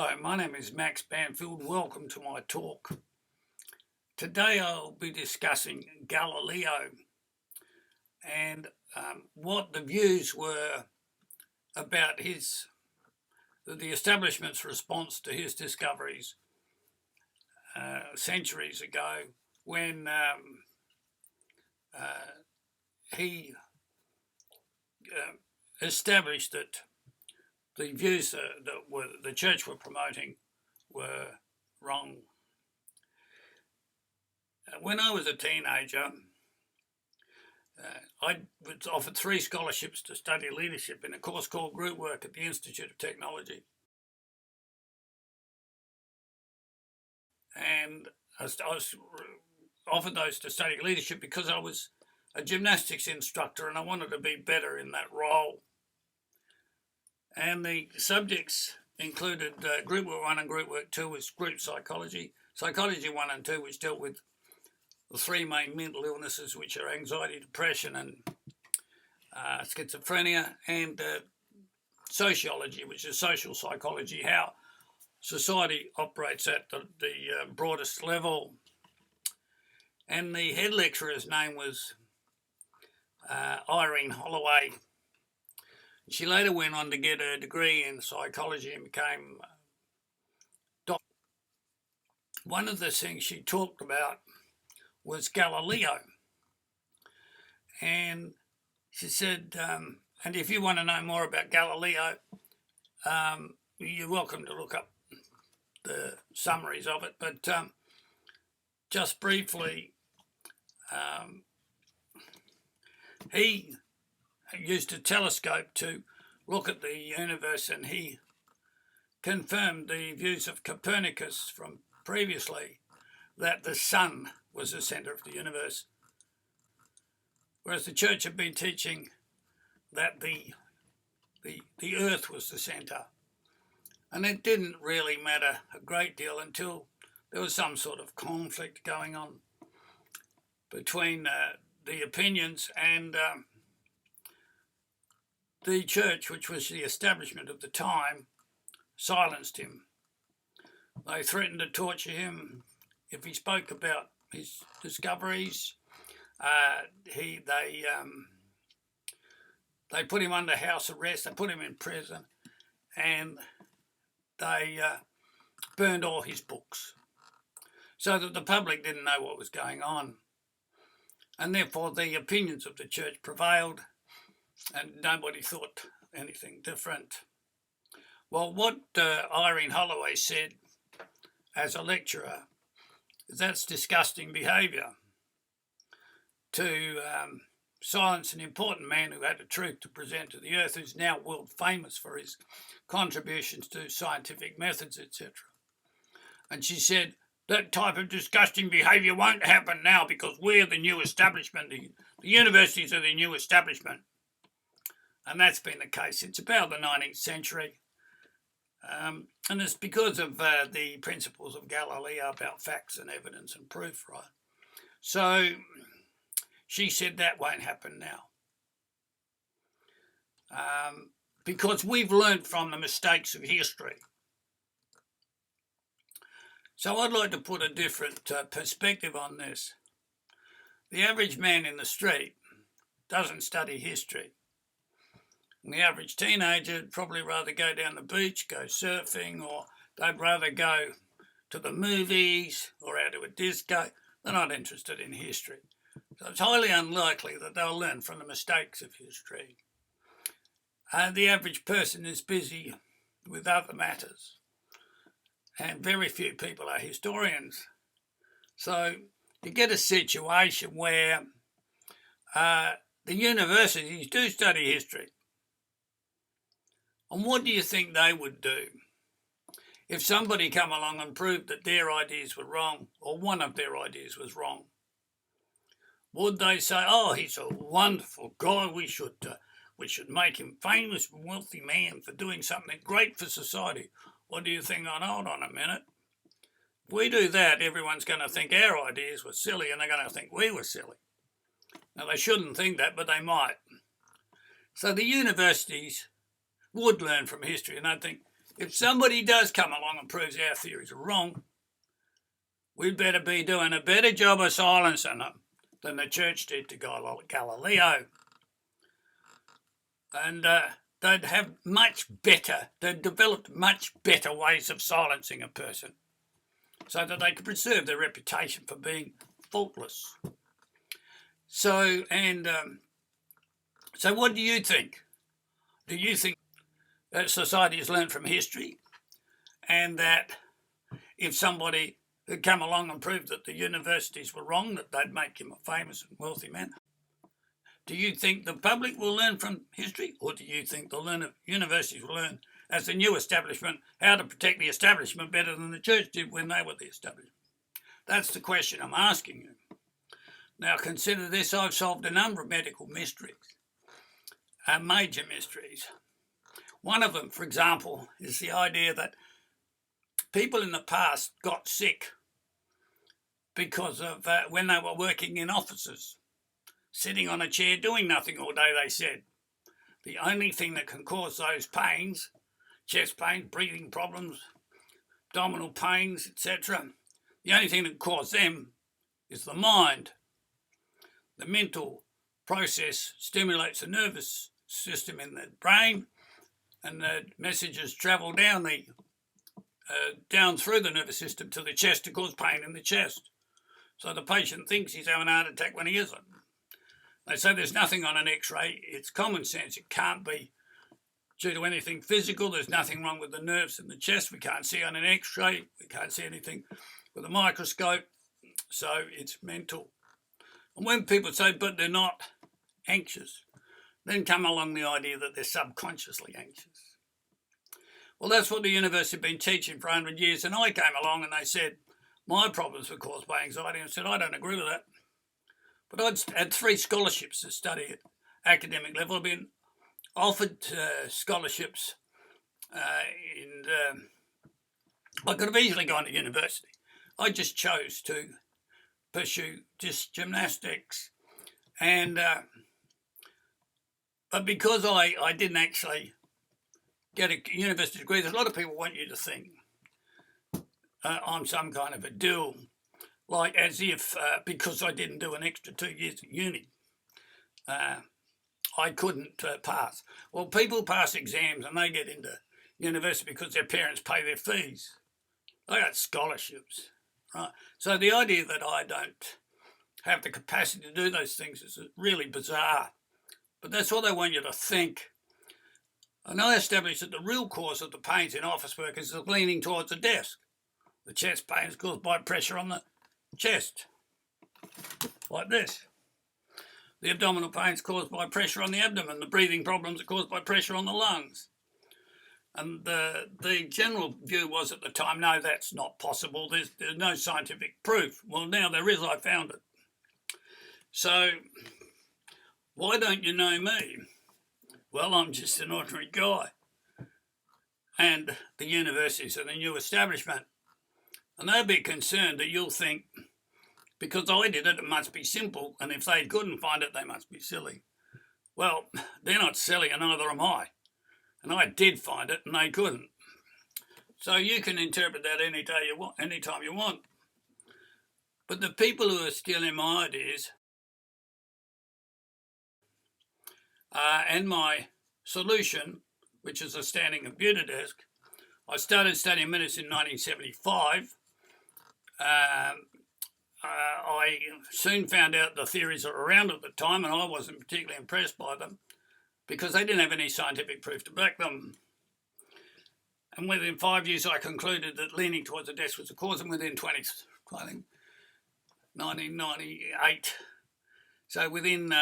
Hello, my name is Max Banfield. Welcome to my talk. Today I'll be discussing Galileo and what the views were about the establishment's response to his discoveries centuries ago when he established that the views that the church were promoting were wrong. When I was a teenager, I was offered 3 scholarships to study leadership in a course called Group Work at the Institute of Technology. And I was offered those to study leadership because I was a gymnastics instructor and I wanted to be better in that role. And the subjects included Group Work 1 and Group Work 2 was group psychology, Psychology 1 and 2 which dealt with the 3 main mental illnesses, which are anxiety, depression and schizophrenia, and sociology, which is social psychology, how society operates at the broadest level. And the head lecturer's name was Irene Holloway. She later went on to get a degree in psychology and became a doctor. One of the things she talked about was Galileo. And she said, and if you want to know more about Galileo, you're welcome to look up the summaries of it. But just briefly, he used a telescope to look at the universe, and he confirmed the views of Copernicus from previously that the sun was the centre of the universe, whereas the church had been teaching that the earth was the centre. And it didn't really matter a great deal until there was some sort of conflict going on between the opinions, and the church, which was the establishment of the time, silenced him. They threatened to torture him if he spoke about his discoveries. They put him under house arrest, they put him in prison, and they burned all his books so that the public didn't know what was going on. And therefore the opinions of the church prevailed and nobody thought anything different. Well, what Irene Holloway said as a lecturer, that's disgusting behaviour to silence an important man who had a truth to present to the earth, who's now world famous for his contributions to scientific methods, etc. And she said, that type of disgusting behaviour won't happen now because we're the new establishment. The universities are the new establishment. And that's been the case since about the 19th century. And it's because of the principles of Galileo about facts and evidence and proof, right? So she said that won't happen now. Because we've learnt from the mistakes of history. So I'd like to put a different perspective on this. The average man in the street doesn't study history. And the average teenager would probably rather go down the beach, go surfing, or they'd rather go to the movies or out to a disco. They're not interested in history. So it's highly unlikely that they'll learn from the mistakes of history. The average person is busy with other matters, and very few people are historians. So you get a situation where the universities do study history. And what do you think they would do if somebody come along and proved that their ideas were wrong, or one of their ideas was wrong? Would they say, oh, he's a wonderful guy, we should make him famous and wealthy man for doing something great for society? Or do you think, oh, hold on a minute, if we do that, everyone's going to think our ideas were silly and they're going to think we were silly. Now, they shouldn't think that, but they might. So the universities would learn from history, and I think if somebody does come along and proves our theories are wrong, we'd better be doing a better job of silencing them than the church did to Galileo. And they'd developed much better ways of silencing a person so that they could preserve their reputation for being faultless. So what do you think? Do you think that society has learned from history, and that if somebody had come along and proved that the universities were wrong, that they'd make him a famous and wealthy man? Do you think the public will learn from history, or do you think the universities will learn, as the new establishment, how to protect the establishment better than the church did when they were the establishment? That's the question I'm asking you. Now consider this: I've solved a number of medical mysteries, major mysteries. One of them, for example, is the idea that people in the past got sick because of when they were working in offices, sitting on a chair doing nothing all day, they said. The only thing that can cause those pains, chest pains, breathing problems, abdominal pains, etc., the only thing that can cause them is the mind. The mental process stimulates the nervous system in the brain, and the messages travel down through the nervous system to the chest to cause pain in the chest. So the patient thinks he's having a heart attack when he isn't. They say there's nothing on an x-ray. It's common sense. It can't be due to anything physical. There's nothing wrong with the nerves in the chest. We can't see on an x-ray. We can't see anything with a microscope. So it's mental. And when people say, but they're not anxious, then come along the idea that they're subconsciously anxious. Well, that's what the university had been teaching for 100 years. And I came along and they said, my problems were caused by anxiety. And I said, I don't agree with that. But I'd had 3 scholarships to study at academic level. I've been offered scholarships and I could have easily gone to university. I just chose to pursue just gymnastics. And but because I didn't actually get a university degree, there's a lot of people want you to think I'm some kind of a dual, like as if because I didn't do an extra 2 years at uni, I couldn't pass. Well, people pass exams and they get into university because their parents pay their fees. They got scholarships, right? So the idea that I don't have the capacity to do those things is really bizarre. But that's what they want you to think. And I established that the real cause of the pains in office work is the leaning towards the desk. The chest pain is caused by pressure on the chest, like this. The abdominal pain is caused by pressure on the abdomen. The breathing problems are caused by pressure on the lungs. And the general view was at the time, no, that's not possible. There's no scientific proof. Well, now there is. I found it. So why don't you know me? Well, I'm just an ordinary guy. And the universities are the new establishment. And they'll be concerned that you'll think, because I did it, it must be simple. And if they couldn't find it, they must be silly. Well, they're not silly and neither am I. And I did find it and they couldn't. So you can interpret that anytime you want. But the people who are stealing my ideas and my solution, which is a standing computer desk, I started studying medicine in 1975. I soon found out the theories that were around at the time, and I wasn't particularly impressed by them because they didn't have any scientific proof to back them. And within 5 years, I concluded that leaning towards the desk was the cause, and within 1998, so within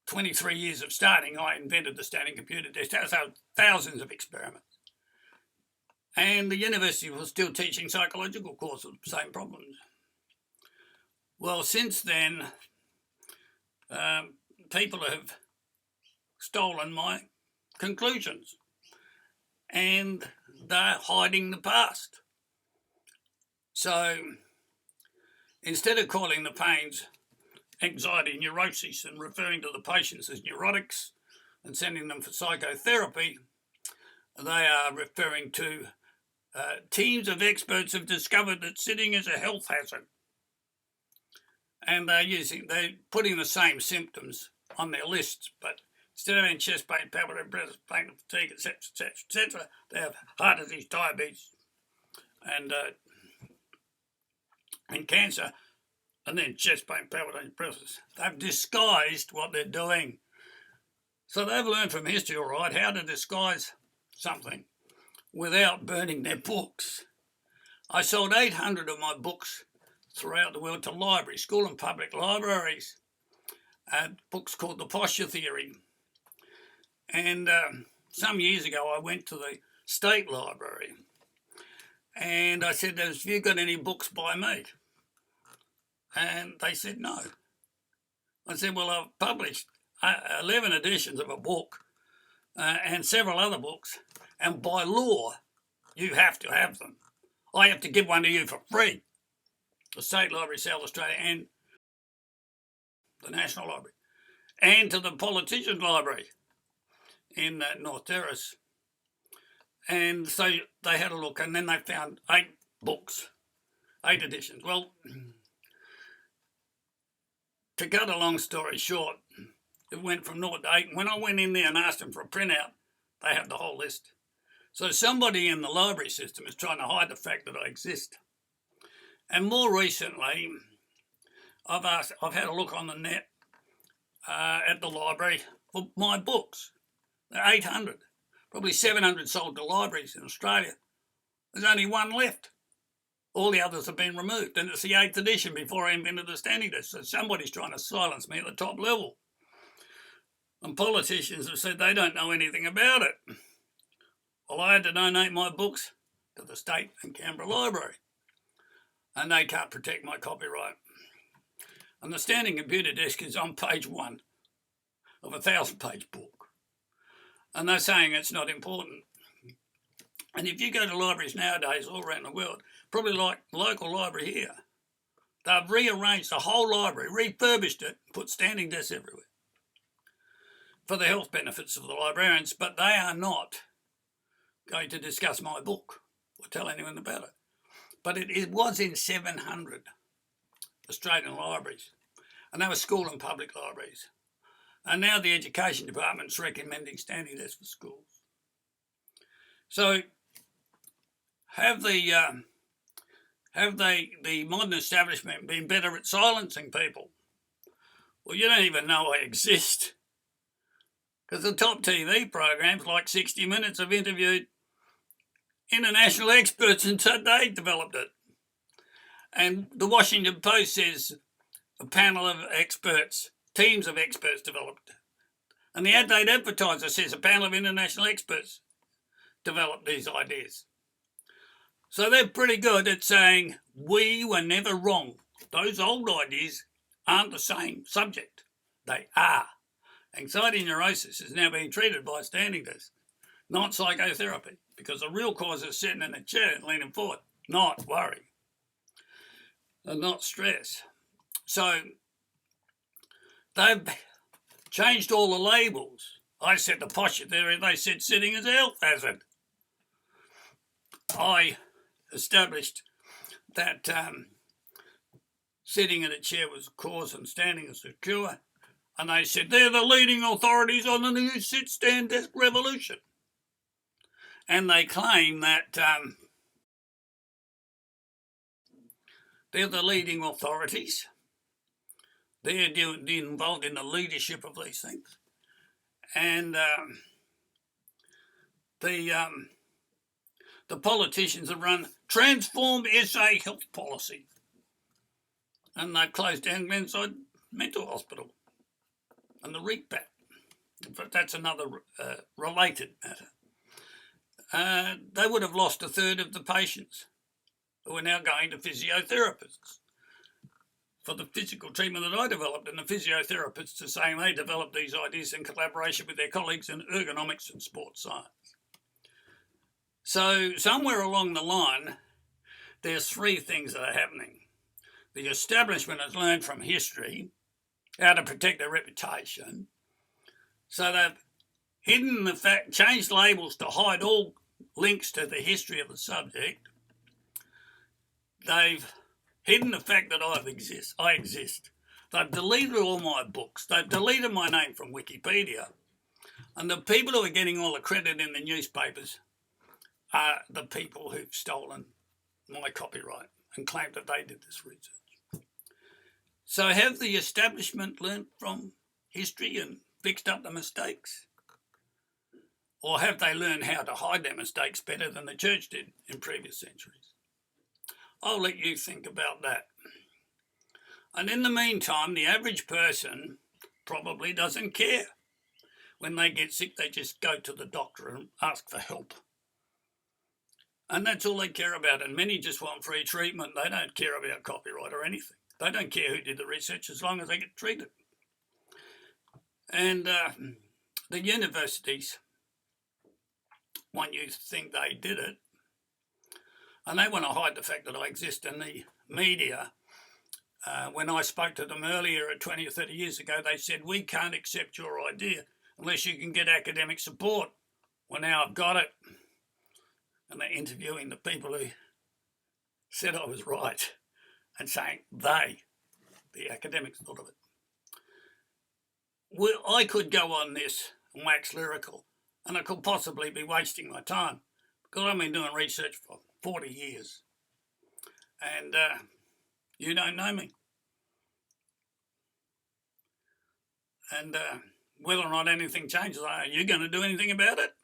23 years of starting, I invented the standing computer desk. That was thousands of experiments. And the university was still teaching psychological causes of the same problems. Well, since then, people have stolen my conclusions and they're hiding the past. So instead of calling the pains anxiety, neuroses, and referring to the patients as neurotics, and sending them for psychotherapy, they are referring to teams of experts have discovered that sitting is a health hazard. And they're putting the same symptoms on their lists, but instead of having chest pain, palpitating breathless, pain, fatigue, etc., etc., etc., they have heart disease, diabetes, and cancer, and then chest pain, palpitating breathless. They've disguised what they're doing. So they've learned from history, all right, how to disguise something without burning their books. I sold 800 of my books throughout the world to libraries, school and public libraries, books called The Posture Theory. And some years ago I went to the State Library and I said, have you got any books by me? And they said no. I said, well, I've published 11 editions of a book and several other books, and by law you have to have them. I have to give one to you for free. The State Library, South Australia, and the National Library, and to the Politicians Library in North Terrace. And so they had a look, and then they found 8 books, 8 editions. Well, to cut a long story short, it went from 0 to 8. And when I went in there and asked them for a printout, they had the whole list. So somebody in the library system is trying to hide the fact that I exist. And more recently, I've had a look on the net at the library for my books. There are 800, probably 700 sold to libraries in Australia. There's only one left. All the others have been removed, and it's the 8th edition before I invented the standing desk. So somebody's trying to silence me at the top level. And politicians have said they don't know anything about it. Well, I had to donate my books to the State and Canberra Library, and they can't protect my copyright. And the standing computer desk is on page 1 of a 1,000-page book. And they're saying it's not important. And if you go to libraries nowadays all around the world, probably like the local library here, they've rearranged the whole library, refurbished it, put standing desks everywhere for the health benefits of the librarians, but they are not going to discuss my book or tell anyone about it. But it was in 700 Australian libraries, and they were school and public libraries. And now the Education Department's recommending standing desks for schools. So have the modern establishment been better at silencing people? Well, you don't even know I exist, because the top TV programs like 60 Minutes have interviewed international experts and so they developed it. And the Washington Post says a panel of experts, teams of experts developed it. And the Adelaide Advertiser says a panel of international experts developed these ideas. So they're pretty good at saying we were never wrong. Those old ideas aren't the same subject. They are. Anxiety neurosis is now being treated by a standing desk, not psychotherapy, because the real cause is sitting in a chair and leaning forward, not worry, and not stress. So they've changed all the labels. I said the posture theory, they said sitting is a health hazard. I established that sitting in a chair was a cause and standing is a cure. And they said they're the leading authorities on the new sit-stand desk revolution. And they claim that they're the leading authorities. They're involved in the leadership of these things. And the politicians have run Transform SA Health Policy. And they've closed down Glenside Mental Hospital and the REPAT. But that's another related matter. They would have lost a third of the patients who are now going to physiotherapists for the physical treatment that I developed. And the physiotherapists are saying they developed these ideas in collaboration with their colleagues in ergonomics and sports science. So somewhere along the line, there's 3 things that are happening. The establishment has learned from history how to protect their reputation. So they've hidden the fact, changed labels to hide all links to the history of the subject. They've hidden the fact that I exist. They've deleted all my books. They've deleted my name from Wikipedia. And the people who are getting all the credit in the newspapers are the people who've stolen my copyright and claimed that they did this research. So have the establishment learnt from history and fixed up the mistakes? Or have they learned how to hide their mistakes better than the church did in previous centuries? I'll let you think about that. And in the meantime, the average person probably doesn't care. When they get sick, they just go to the doctor and ask for help. And that's all they care about. And many just want free treatment. They don't care about copyright or anything. They don't care who did the research as long as they get treated. And the universities want you to think they did it. And they want to hide the fact that I exist in the media. When I spoke to them earlier, 20 or 30 years ago, they said, we can't accept your idea unless you can get academic support. Well, now I've got it. And they're interviewing the people who said I was right and saying the academics, thought of it. Well, I could go on this and wax lyrical, and I could possibly be wasting my time because I've been doing research for 40 years. And you don't know me. And whether or not anything changes, are you going to do anything about it?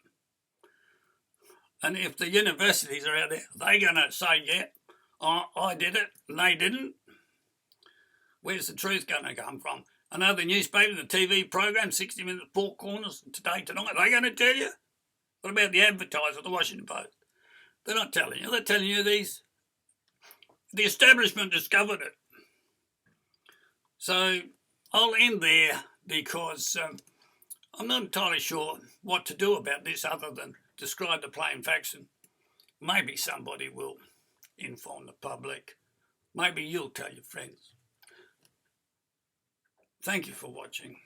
And if the universities are out there, they're going to say, yeah, I did it, and they didn't. Where's the truth going to come from? I know the newspaper, the TV program, 60 Minutes, Four Corners, Today Tonight, are they going to tell you? What about the advertiser, the Washington Post? They're not telling you. They're telling you the establishment discovered it. So I'll end there because I'm not entirely sure what to do about this other than describe the plain facts, and maybe somebody will inform the public. Maybe you'll tell your friends. Thank you for watching.